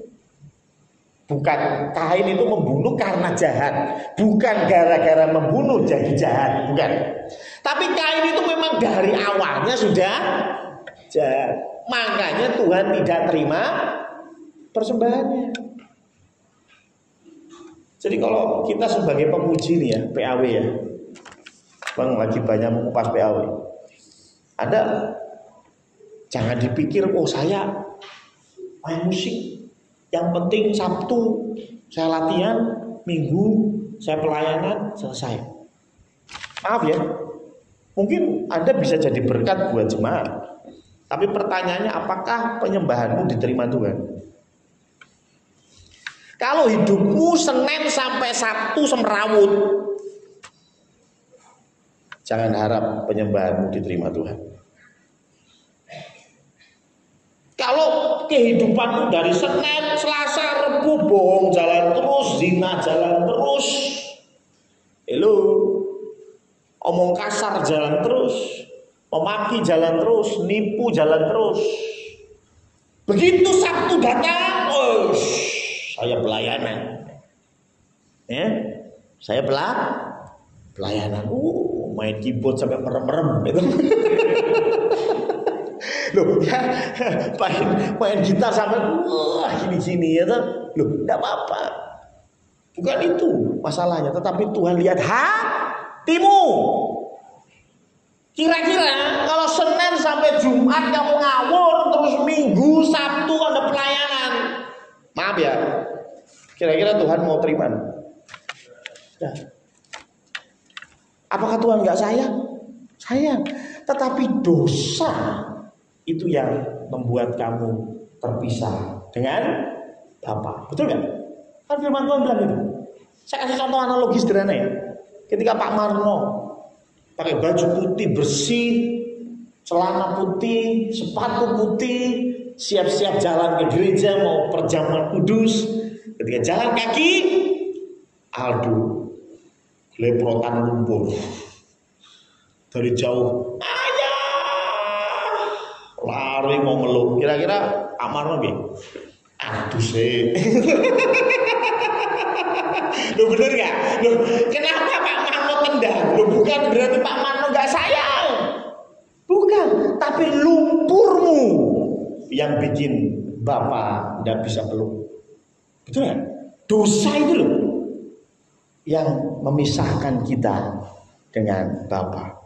bukan Kain itu membunuh karena jahat, bukan gara-gara membunuh jadi jahat, bukan. Tapi Kain itu memang dari awalnya sudah jahat. Makanya Tuhan tidak terima persembahannya. Jadi kalau kita sebagai pemuji nih ya, PAW ya, Bang lagi banyak mengupas PAW. Ada, jangan dipikir, oh saya main musik, yang penting Sabtu saya latihan, Minggu saya pelayanan, selesai. Maaf ya, mungkin Anda bisa jadi berkat buat jemaat, tapi pertanyaannya apakah penyembahanmu diterima Tuhan? Kalau hidupmu Senin sampai Sabtu semrawut, jangan harap penyembahanmu diterima Tuhan. Kalau kehidupanmu dari Senin, Selasa, Rabu bohong jalan terus, zina jalan terus, omong kasar jalan terus, memaki jalan terus, nipu jalan terus, begitu Sabtu datang, saya pelayanan, ya, saya pelayanan, main keyboard sampai merem-merem, gitu. Loh, ya, main gitar sampai gini-gini, ya, loh, tidak apa-apa, bukan itu masalahnya, tetapi Tuhan lihat hatimu. Kira-kira kalau Senin sampai Jumat kamu ngawur, terus Minggu, Sabtu ada pelayanan, maaf ya, kira-kira Tuhan mau terima? Ya. Apakah Tuhan nggak sayang? Sayang. Tetapi dosa itu yang membuat kamu terpisah dengan Bapa. Betul nggak? Kan firman Tuhan bilang itu. Saya kasih contoh analogi sederhana ya. Ketika Pak Marno pakai baju putih bersih, celana putih, sepatu putih, siap-siap jalan ke gereja mau perjamuan kudus. Ketika jalan kaki, Aldo leprotan lumpur dari jauh, ayah, lari mau meluk. Kira-kira Amarno gak? Aduh sih. Loh bener gak? Loh kenapa Pak Marno tendang? Loh bukan berarti Pak Marno gak sayang, bukan. Tapi lumpurmu yang bikin Bapak tidak bisa peluk. Betul ya? Dosa itu loh yang memisahkan kita dengan Bapa.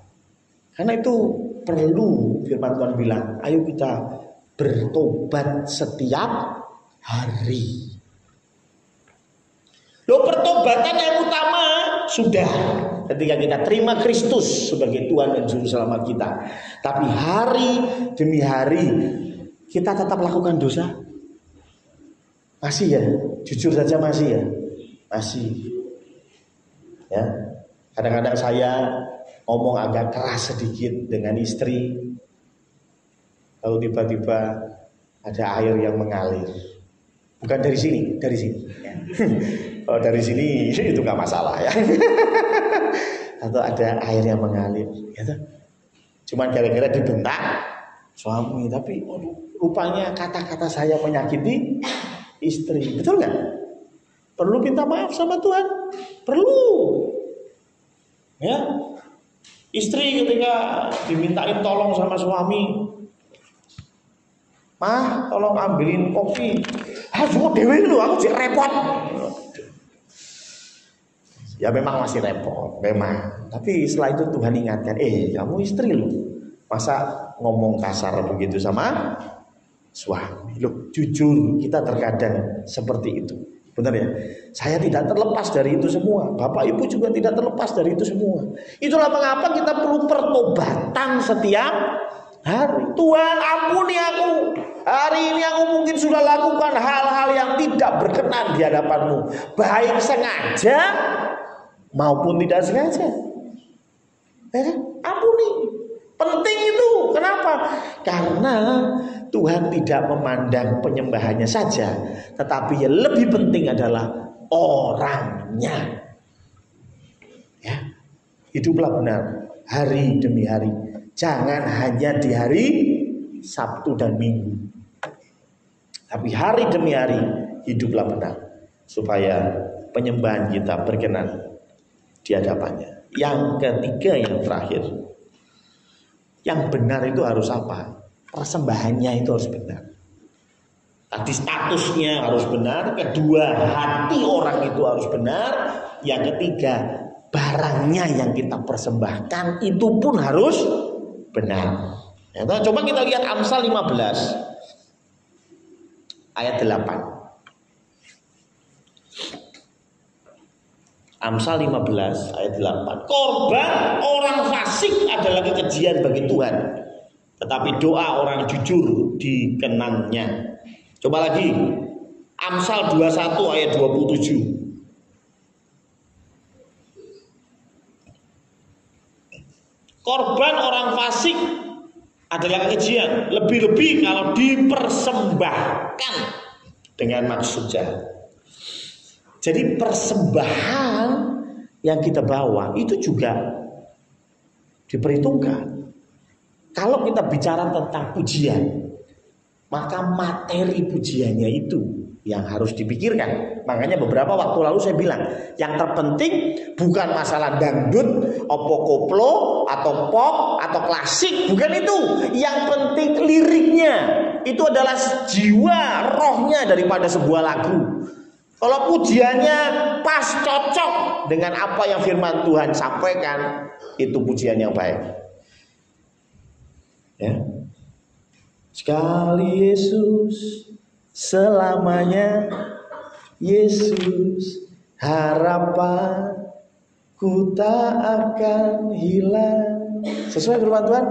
Karena itu perlu firman Tuhan bilang, ayo kita bertobat setiap hari. Loh, pertobatan yang utama sudah ketika kita terima Kristus sebagai Tuhan dan Juru Selamat kita. Tapi hari demi hari kita tetap lakukan dosa. Masih ya, jujur saja masih ya, masih. Ya, kadang-kadang saya ngomong agak keras sedikit dengan istri, lalu tiba-tiba ada air yang mengalir. Bukan dari sini, dari sini. Ya. Kalau dari sini itu nggak masalah ya. Atau ada air yang mengalir, ya. Cuman gara-gara dibentak suami, tapi rupanya kata-kata saya menyakiti istri, betul nggak? Perlu minta maaf sama Tuhan, perlu. Ya, istri ketika dimintain tolong sama suami, Mah, tolong ambilin kopi. Aduh, dewe lu, aku jadi repot. Ya memang masih repot, memang. Tapi setelah itu Tuhan ingatkan, kamu istri lu, masa ngomong kasar begitu sama suami? Loh, jujur kita terkadang seperti itu. Benar ya? Saya tidak terlepas dari itu semua. Bapak Ibu juga tidak terlepas dari itu semua. Itulah mengapa kita perlu pertobatan setiap Tuhan ampuni aku. Hari ini aku mungkin sudah lakukan hal-hal yang tidak berkenan di hadapan-Mu, baik sengaja maupun tidak sengaja. Ampuni. Penting itu. Kenapa? Karena Tuhan tidak memandang penyembahannya saja, tetapi yang lebih penting adalah orangnya. Ya, hiduplah benar hari demi hari. Jangan hanya di hari Sabtu dan Minggu, tapi hari demi hari hiduplah benar, supaya penyembahan kita berkenan di hadapannya. Yang ketiga, yang terakhir, yang benar itu harus apa? Persembahannya itu harus benar. Tadi statusnya harus benar. Kedua, hati orang itu harus benar. Yang ketiga, barangnya yang kita persembahkan itu pun harus benar. Ya, coba kita lihat Amsal 15 ayat 8. Amsal 15 ayat 8. Korban orang fasik adalah kekejian bagi Tuhan, tetapi doa orang jujur dikenannya. Coba lagi Amsal 21 ayat 27. Korban orang fasik adalah kekejian, lebih-lebih kalau dipersembahkan dengan maksud jahat. Jadi persembahan yang kita bawa itu juga diperhitungkan. Kalau kita bicara tentang pujian, maka materi pujiannya itu yang harus dipikirkan. Makanya beberapa waktu lalu saya bilang, yang terpenting bukan masalah dangdut, opo koplo, atau pop, atau klasik, bukan itu. Yang penting liriknya. Itu adalah jiwa, rohnya daripada sebuah lagu. Kalau pujiannya pas, cocok dengan apa yang firman Tuhan sampaikan, itu pujian yang baik. Ya. Sekali Yesus, selamanya Yesus, harapanku tak akan hilang. Sesuai firman Tuhan,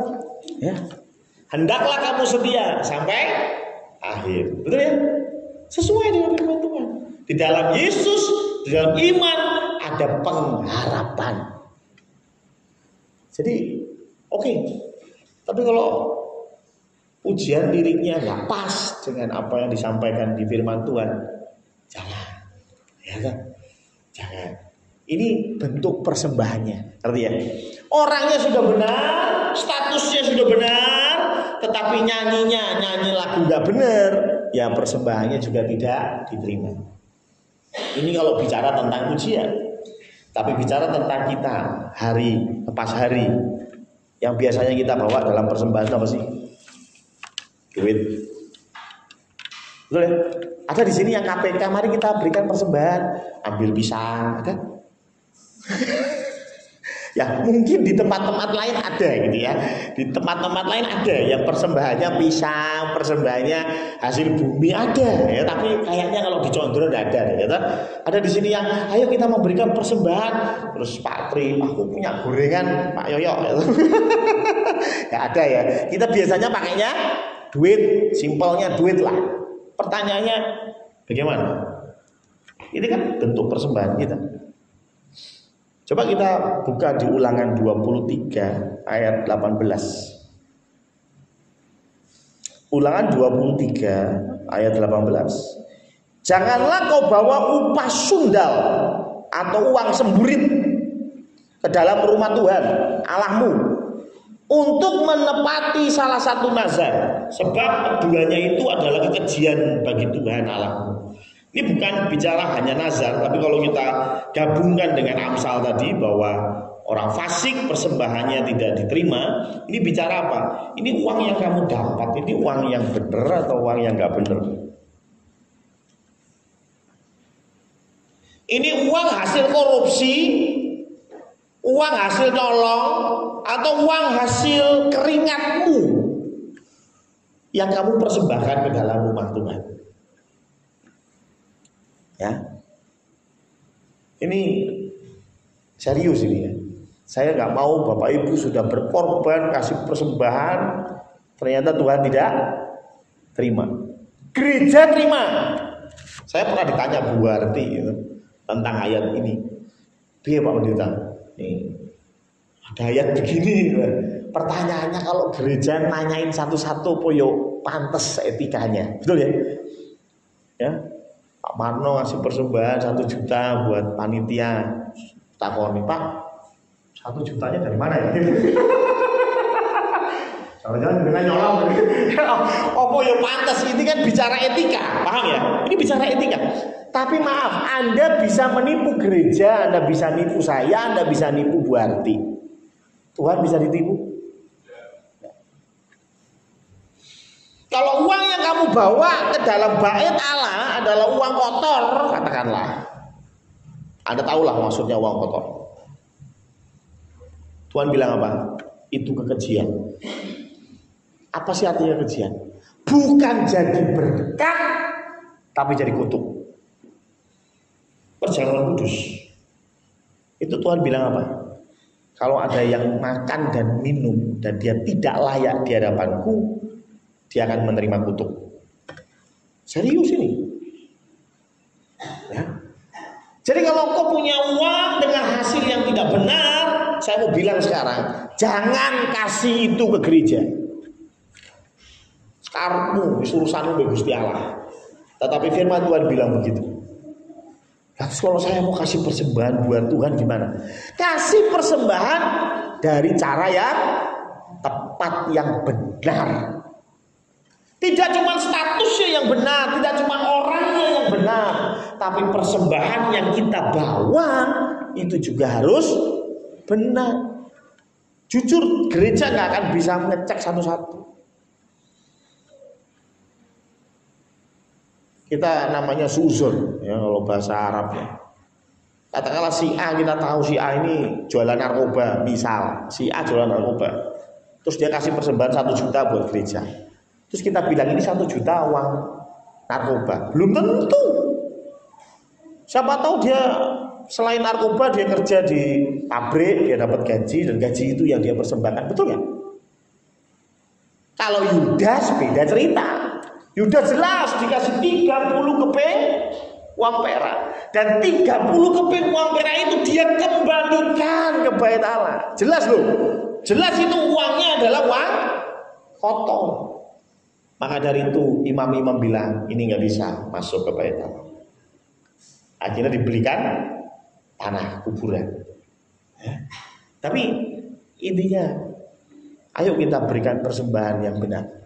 ya. Hendaklah kamu setia sampai akhir. Betul ya? Sesuai dengan firman Tuhan. Di dalam Yesus, di dalam iman ada pengharapan. Jadi, oke. Tapi kalau pujian liriknya nggak pas dengan apa yang disampaikan di firman Tuhan, jangan, ya kan? Jangan. Ini bentuk persembahannya, arti ya. Orangnya sudah benar, statusnya sudah benar, tetapi nyanyi lagu nggak benar, ya persembahannya juga tidak diterima. Ini kalau bicara tentang pujian. Tapi bicara tentang kita hari lepas hari, yang biasanya kita bawa dalam persembahan apa sih? Duit. Betul ya? Ada di sini yang KPK, mari kita berikan persembahan, ambil pisang, ada? Ya mungkin di tempat-tempat lain ada gitu ya. Di tempat-tempat lain ada yang persembahannya pisang, persembahannya hasil bumi ada ya. Tapi kayaknya kalau di Condro tidak ada ya. Ada di sini yang ayo kita memberikan persembahan. Terus Pak Tri, aku punya gorengan Pak Yoyo ya. Ya ada ya. Kita biasanya pakainya duit, simpelnya duit lah. Pertanyaannya bagaimana? Ini kan bentuk persembahan kita. Coba kita buka di Ulangan 23 ayat 18. Ulangan 23 ayat 18. Janganlah kau bawa upah sundal atau uang semburit ke dalam rumah Tuhan Allahmu untuk menepati salah satu nazar, sebab keduanya itu adalah kekejian bagi Tuhan Allahmu. Ini bukan bicara hanya nazar, tapi kalau kita gabungkan dengan Amsal tadi bahwa orang fasik persembahannya tidak diterima, ini bicara apa? Ini uang yang kamu dapat, ini uang yang benar atau uang yang nggak benar? Ini uang hasil korupsi, uang hasil nolong, atau uang hasil keringatmu yang kamu persembahkan ke dalam rumah Tuhan. Ya, ini serius ini ya. Saya nggak mau Bapak Ibu sudah berkorban kasih persembahan, Ternyata Tuhan tidak terima. Gereja terima. Saya pernah ditanya Bu Warti gitu, tentang ayat ini. Piye Pak Pendeta? Nih, ada ayat begini. Pertanyaannya kalau gereja nanyain satu-satu poyo pantes etikanya, betul ya? Ya, Pak Marno ngasih persembahan 1 juta buat panitia. Takoni, Pak, 1 jutanya dari mana ya? Jangan-jangan dengan nyolong. Oh ya pantas, ini kan bicara etika, paham ya? Ini bicara etika. Tapi maaf, Anda bisa menipu gereja, Anda bisa nipu saya, Anda bisa nipu Bu Arti. Tuhan bisa ditipu? Kalau uang yang kamu bawa ke dalam bait Allah adalah uang kotor, katakanlah. Anda tahulah maksudnya uang kotor. Tuhan bilang apa? Itu kekejian. Apa sih artinya kekejian? Bukan jadi berkat, tapi jadi kutuk. Perjamuan kudus. Itu Tuhan bilang apa? Kalau ada yang makan dan minum dan dia tidak layak di hadapanku, dia akan menerima kutuk. Serius ini. Ya. Jadi kalau kau punya uang dengan hasil yang tidak benar, saya mau bilang sekarang, jangan kasih itu ke gereja. Sekarangmu, urusanmu bagi Gusti Allah. Tetapi firman Tuhan bilang begitu. Lalu kalau saya mau kasih persembahan buat Tuhan gimana? Kasih persembahan dari cara yang tepat, yang benar. Tidak cuma statusnya yang benar, tidak cuma orangnya yang benar, tapi persembahan yang kita bawa itu juga harus benar. Jujur, gereja nggak akan bisa mengecek satu-satu. Kita namanya suzon, ya kalau bahasa Arabnya. Katakanlah si A, kita tahu si A ini jualan narkoba, misal si A jualan narkoba, terus dia kasih persembahan 1 juta buat gereja. Terus kita bilang ini 1 juta uang narkoba. Belum tentu. Siapa tahu dia selain narkoba dia kerja di pabrik, dia dapat gaji dan gaji itu yang dia persembahkan, betul ya? Kalau Yudas beda cerita. Yudas jelas dikasih 30 keping uang perak, dan 30 keping uang perak itu dia kembalikan ke bait Allah. Jelas loh. Jelas itu uangnya adalah uang kotor. Maka dari itu imam-imam bilang ini nggak bisa masuk ke bait Allah. Akhirnya dibelikan tanah kuburan. Tapi intinya, ayo kita berikan persembahan yang benar.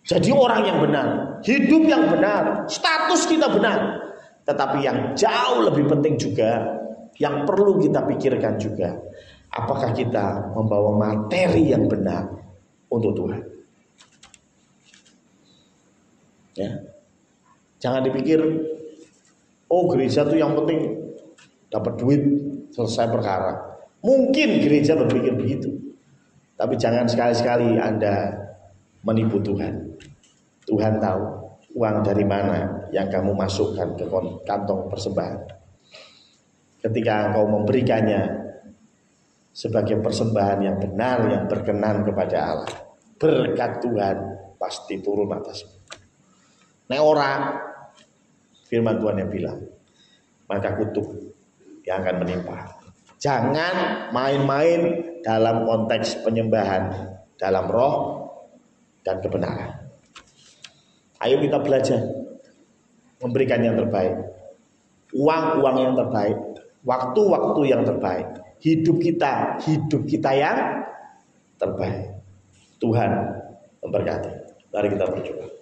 Jadi orang yang benar, hidup yang benar, status kita benar. Tetapi yang jauh lebih penting juga, yang perlu kita pikirkan juga, apakah kita membawa materi yang benar untuk Tuhan. Ya. Jangan dipikir, oh gereja itu yang penting dapat duit, selesai perkara. Mungkin gereja berpikir begitu, tapi jangan sekali-sekali Anda menipu Tuhan. Tuhan tahu uang dari mana yang kamu masukkan ke kantong persembahan. Ketika engkau memberikannya sebagai persembahan yang benar, yang berkenan kepada Allah, berkat Tuhan pasti turun atasmu. Nek ora, firman Tuhan yang bilang, maka kutuk yang akan menimpa. Jangan main-main dalam konteks penyembahan dalam roh dan kebenaran. Ayo kita belajar memberikan yang terbaik, uang yang terbaik, waktu yang terbaik, hidup kita yang terbaik. Tuhan memberkati. Mari kita berdoa.